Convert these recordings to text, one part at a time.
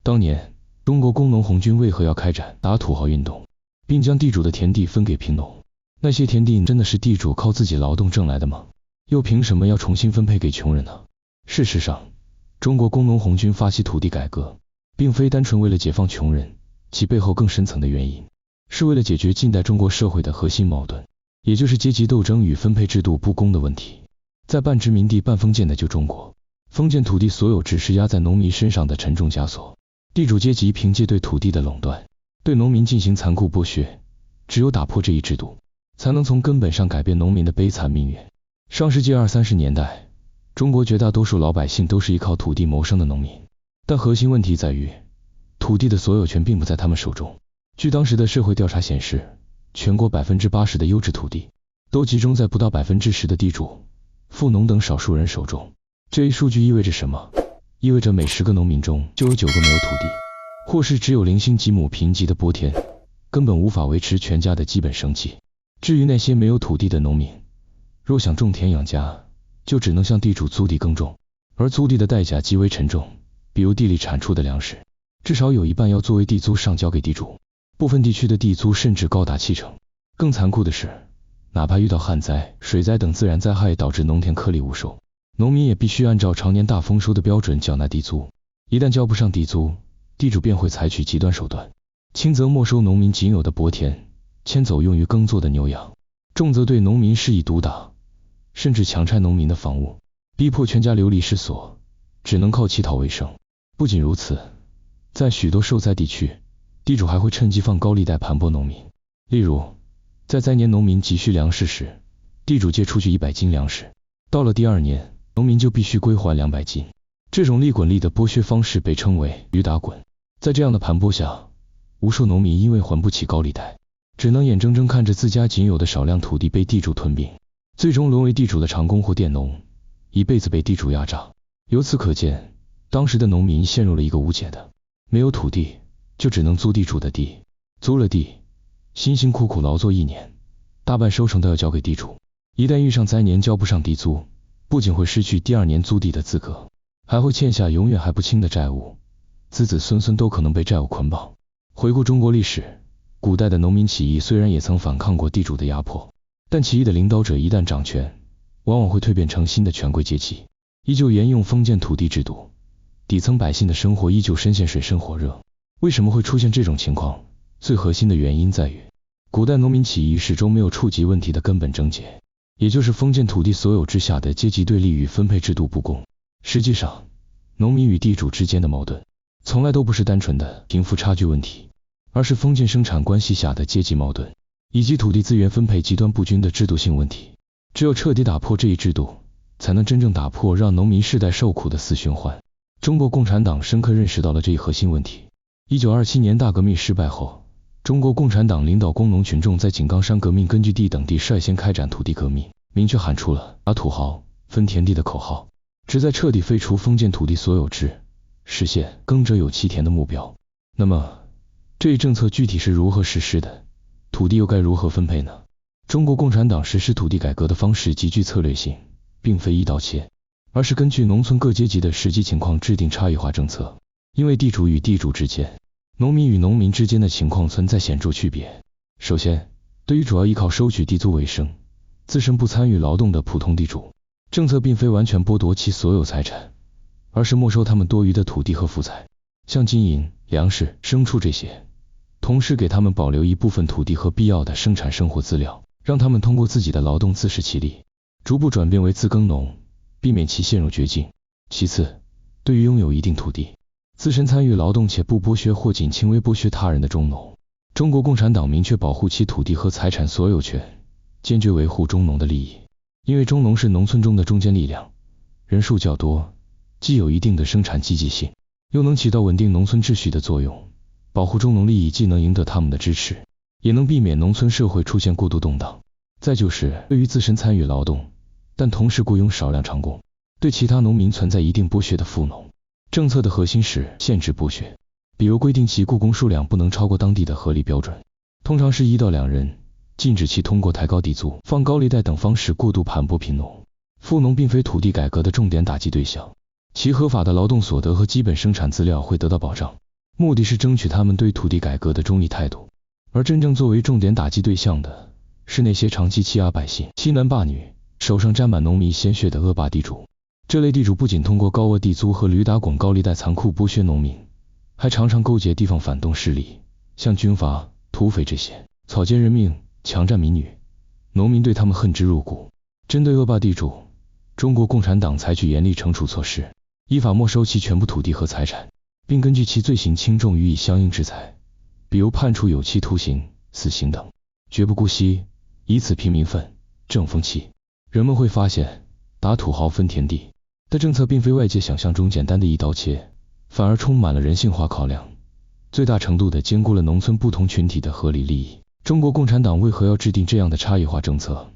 当年，中国工农红军为何要开展打土豪运动，并将地主的田地分给贫农？那些田地真的是地主靠自己劳动挣来的吗？又凭什么要重新分配给穷人呢？事实上，中国工农红军发起土地改革，并非单纯为了解放穷人，其背后更深层的原因，是为了解决近代中国社会的核心矛盾，也就是阶级斗争与分配制度不公的问题。在半殖民地半封建的旧中国，封建土地所有制是压在农民身上的沉重枷锁，地主阶级凭借对土地的垄断，对农民进行残酷剥削，只有打破这一制度，才能从根本上改变农民的悲惨命运。上世纪20-30年代，中国绝大多数老百姓都是依靠土地谋生的农民，但核心问题在于，土地的所有权并不在他们手中。据当时的社会调查显示，全国80%的优质土地都集中在不到10%的地主、富农等少数人手中。这一数据意味着什么？意味着每10个农民中就有9个没有土地，或是只有零星几亩贫瘠的播田，根本无法维持全家的基本生计。至于那些没有土地的农民，若想种田养家，就只能向地主租地耕种，而租地的代价极为沉重，比如地里产出的粮食，至少有一半要作为地租上交给地主，部分地区的地租甚至高达70%。更残酷的是，哪怕遇到旱灾、水灾等自然灾害导致农田颗粒无收，农民也必须按照常年大丰收的标准缴纳地租。一旦交不上地租，地主便会采取极端手段，轻则没收农民仅有的薄田，迁走用于耕作的牛羊，重则对农民施以毒打，甚至强拆农民的房屋，逼迫全家流离失所，只能靠乞讨为生。不仅如此，在许多受灾地区，地主还会趁机放高利贷盘剥农民。例如，在灾年农民急需粮食时，地主借出去100斤粮食，到了第2年，农民就必须归还200斤。这种利滚利的剥削方式被称为驴打滚。在这样的盘剥下，无数农民因为还不起高利贷，只能眼睁睁看着自家仅有的少量土地被地主吞并，最终沦为地主的长工或佃农，一辈子被地主压榨。由此可见，当时的农民陷入了一个无解的，没有土地，就只能租地主的地，租了地，辛辛苦苦劳作1年，大半收成都要交给地主。一旦遇上灾年交不上地租，不仅会失去第2年租地的资格，还会欠下永远还不清的债务，子子孙孙都可能被债务捆绑。回顾中国历史，古代的农民起义虽然也曾反抗过地主的压迫，但起义的领导者一旦掌权，往往会蜕变成新的权贵阶级，依旧沿用封建土地制度，底层百姓的生活依旧深陷水深火热。为什么会出现这种情况？最核心的原因在于，古代农民起义始终没有触及问题的根本症结，也就是封建土地所有制下的阶级对立与分配制度不公。实际上，农民与地主之间的矛盾，从来都不是单纯的贫富差距问题，而是封建生产关系下的阶级矛盾，以及土地资源分配极端不均的制度性问题。只有彻底打破这一制度，才能真正打破让农民世代受苦的死循环。中国共产党深刻认识到了这一核心问题。1927年大革命失败后，中国共产党领导工农群众在井冈山革命根据地等地率先开展土地革命，明确喊出了打土豪、分田地的口号，旨在彻底废除封建土地所有制，实现耕者有其田的目标。那么，这一政策具体是如何实施的？土地又该如何分配呢？中国共产党实施土地改革的方式极具策略性，并非一刀切，而是根据农村各阶级的实际情况制定差异化政策。因为地主与地主之间，农民与农民之间的情况存在显著区别。首先，对于主要依靠收取地租为生、自身不参与劳动的普通地主，政策并非完全剥夺其所有财产，而是没收他们多余的土地和福财，像金银、粮食、牲畜这些，同时给他们保留一部分土地和必要的生产生活资料，让他们通过自己的劳动自食其力，逐步转变为自耕农，避免其陷入绝境。其次，对于拥有一定土地，自身参与劳动且不剥削或仅轻微剥削他人的中农，中国共产党明确保护其土地和财产所有权，坚决维护中农的利益。因为中农是农村中的中坚力量，人数较多，既有一定的生产积极性，又能起到稳定农村秩序的作用。保护中农利益既能赢得他们的支持，也能避免农村社会出现过度动荡。再就是对于自身参与劳动，但同时雇佣少量长工，对其他农民存在一定剥削的富农。政策的核心是限制剥削，比如规定其雇工数量不能超过当地的合理标准，通常是1到2人，禁止其通过抬高地租、放高利贷等方式过度盘剥贫农。富农并非土地改革的重点打击对象，其合法的劳动所得和基本生产资料会得到保障，目的是争取他们对土地改革的中立态度。而真正作为重点打击对象的，是那些长期欺压百姓、欺男霸女、手上沾满农民鲜血的恶霸地主。这类地主不仅通过高额地租和驴打滚高利贷残酷剥削农民，还常常勾结地方反动势力，像军阀、土匪这些，草菅人命、强占民女，农民对他们恨之入骨。针对恶霸地主，中国共产党采取严厉惩处措施，依法没收其全部土地和财产，并根据其罪行轻重予以相应制裁，比如判处有期徒刑、死刑等，绝不姑息，以此平民愤、正风气。人们会发现，打土豪分田地的政策并非外界想象中简单的一刀切，反而充满了人性化考量，最大程度地兼顾了农村不同群体的合理利益。中国共产党为何要制定这样的差异化政策？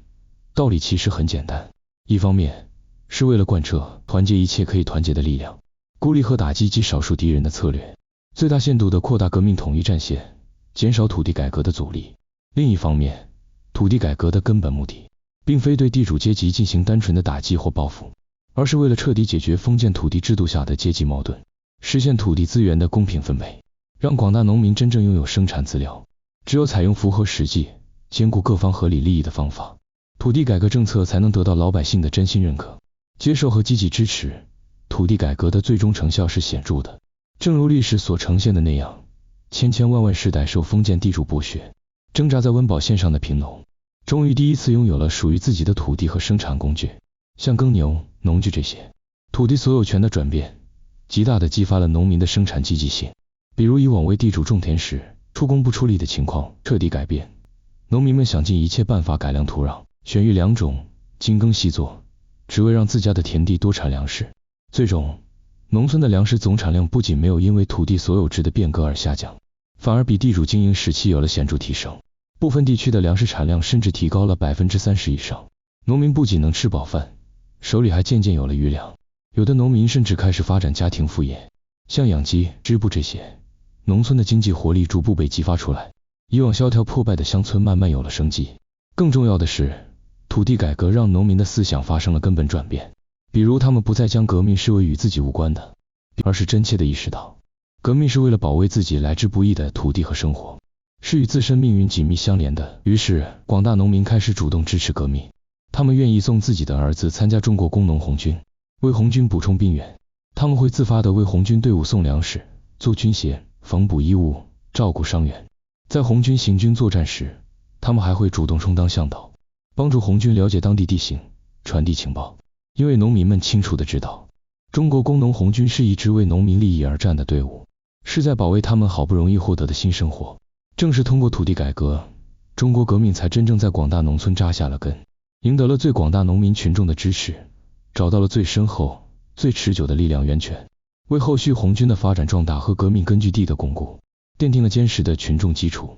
道理其实很简单，一方面是为了贯彻团结一切可以团结的力量，孤立和打击极少数敌人的策略，最大限度地扩大革命统一战线，减少土地改革的阻力。另一方面，土地改革的根本目的并非对地主阶级进行单纯的打击或报复，而是为了彻底解决封建土地制度下的阶级矛盾，实现土地资源的公平分配，让广大农民真正拥有生产资料。只有采用符合实际、兼顾各方合理利益的方法，土地改革政策才能得到老百姓的真心认可、接受和积极支持。土地改革的最终成效是显著的，正如历史所呈现的那样，千千万万世代受封建地主剥削、挣扎在温饱线上的贫农，终于第一次拥有了属于自己的土地和生产工具，像耕牛、农具这些。土地所有权的转变，极大地激发了农民的生产积极性。比如以往为地主种田时出工不出力的情况彻底改变，农民们想尽一切办法改良土壤，选育良种，精耕细作，只为让自家的田地多产粮食。最终，农村的粮食总产量不仅没有因为土地所有制的变革而下降，反而比地主经营时期有了显著提升。部分地区的粮食产量甚至提高了 30% 以上，农民不仅能吃饱饭，手里还渐渐有了余粮。有的农民甚至开始发展家庭副业，像养鸡、织布这些。农村的经济活力逐步被激发出来，以往萧条破败的乡村慢慢有了生机。更重要的是，土地改革让农民的思想发生了根本转变，比如他们不再将革命视为与自己无关的，而是真切地意识到，革命是为了保卫自己来之不易的土地和生活，是与自身命运紧密相连的。于是，广大农民开始主动支持革命，他们愿意送自己的儿子参加中国工农红军，为红军补充兵员。他们会自发地为红军队伍送粮食、做军鞋、缝补衣物、照顾伤员。在红军行军作战时，他们还会主动充当向导，帮助红军了解当地地形，传递情报。因为农民们清楚地知道，中国工农红军是一支为农民利益而战的队伍，是在保卫他们好不容易获得的新生活。正是通过土地改革，中国革命才真正在广大农村扎下了根，赢得了最广大农民群众的支持，找到了最深厚、最持久的力量源泉，为后续红军的发展壮大和革命根据地的巩固奠定了坚实的群众基础。